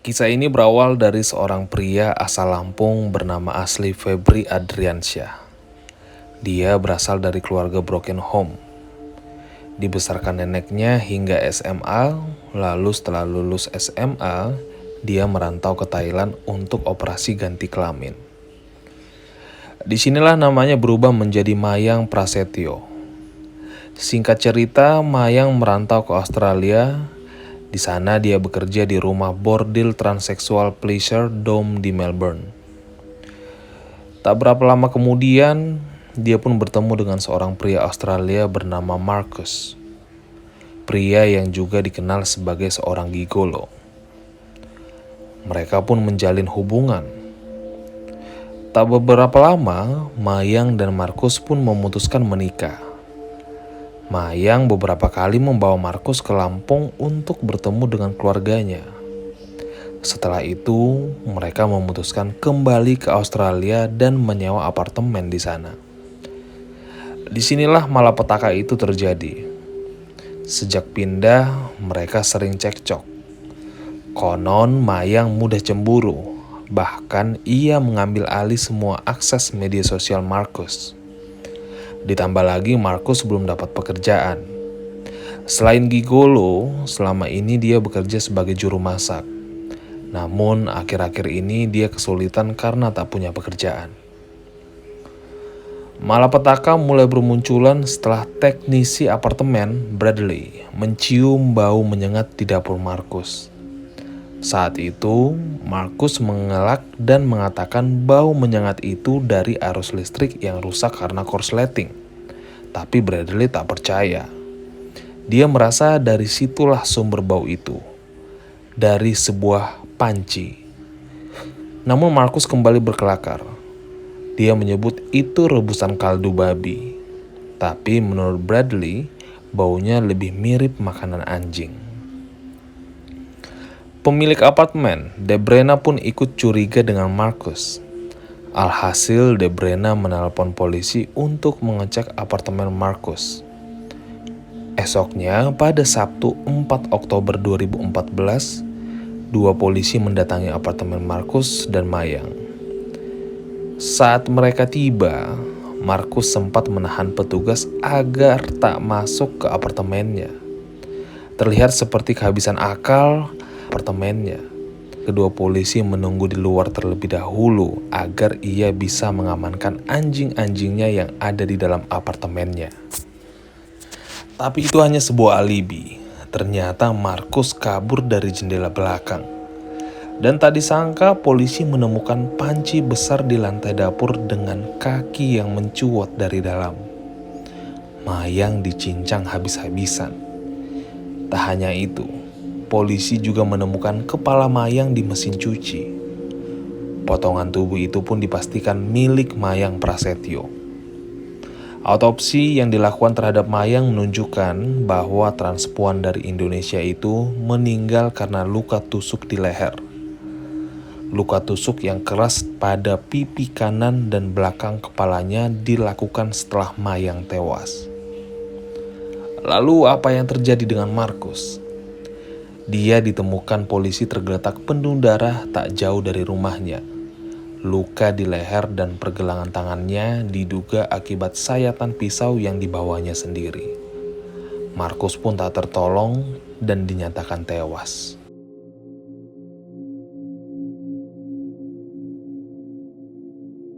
Kisah ini berawal dari seorang pria asal Lampung bernama asli Febri Adriansyah. Dia berasal dari keluarga broken home. Dibesarkan neneknya hingga SMA, lalu setelah lulus SMA, dia merantau ke Thailand untuk operasi ganti kelamin. Disinilah namanya berubah menjadi Mayang Prasetyo. Singkat cerita, Mayang merantau ke Australia. Di sana dia bekerja di rumah bordil transseksual Pleasure Dome di Melbourne. Tak berapa lama kemudian, dia pun bertemu dengan seorang pria Australia bernama Marcus. Pria yang juga dikenal sebagai seorang gigolo. Mereka pun menjalin hubungan. Tak beberapa lama, Mayang dan Marcus pun memutuskan menikah. Mayang beberapa kali membawa Marcus ke Lampung untuk bertemu dengan keluarganya. Setelah itu, mereka memutuskan kembali ke Australia dan menyewa apartemen di sana. Disinilah malapetaka itu terjadi. Sejak pindah, mereka sering cekcok. Konon Mayang mudah cemburu, bahkan ia mengambil alih semua akses media sosial Marcus. Ditambah lagi Marcus belum dapat pekerjaan. Selain gigolo, selama ini dia bekerja sebagai juru masak. Namun akhir-akhir ini dia kesulitan karena tak punya pekerjaan. Malapetaka mulai bermunculan setelah teknisi apartemen Bradley mencium bau menyengat di dapur Marcus. Saat itu, Marcus mengelak dan mengatakan bau menyengat itu dari arus listrik yang rusak karena korsleting. Tapi Bradley tak percaya. Dia merasa dari situlah sumber bau itu, dari sebuah panci. Namun Marcus kembali berkelakar. Dia menyebut itu rebusan kaldu babi. Tapi menurut Bradley, baunya lebih mirip makanan anjing. Pemilik apartemen, Debrena pun ikut curiga dengan Marcus. Alhasil Debrena menelpon polisi untuk mengecek apartemen Marcus. Esoknya, pada Sabtu 4 Oktober 2014, dua polisi mendatangi apartemen Marcus dan Mayang. Saat mereka tiba, Marcus sempat menahan petugas agar tak masuk ke apartemennya. Terlihat seperti kehabisan akal apartemennya. Kedua polisi menunggu di luar terlebih dahulu agar ia bisa mengamankan anjing-anjingnya yang ada di dalam apartemennya. Tapi itu hanya sebuah alibi. Ternyata Marcus kabur dari jendela belakang. Dan tak disangka polisi menemukan panci besar di lantai dapur dengan kaki yang mencuat dari dalam. Mayang dicincang habis-habisan. Tak hanya itu, polisi juga menemukan kepala Mayang di mesin cuci. Potongan tubuh itu pun dipastikan milik Mayang Prasetyo. Autopsi yang dilakukan terhadap Mayang menunjukkan bahwa transpuan dari Indonesia itu meninggal karena luka tusuk di leher. Luka tusuk yang keras pada pipi kanan dan belakang kepalanya dilakukan setelah Mayang tewas. Lalu apa yang terjadi dengan Marcus? Dia ditemukan polisi tergeletak penuh darah tak jauh dari rumahnya. Luka di leher dan pergelangan tangannya diduga akibat sayatan pisau yang dibawanya sendiri. Marcus pun tak tertolong dan dinyatakan tewas.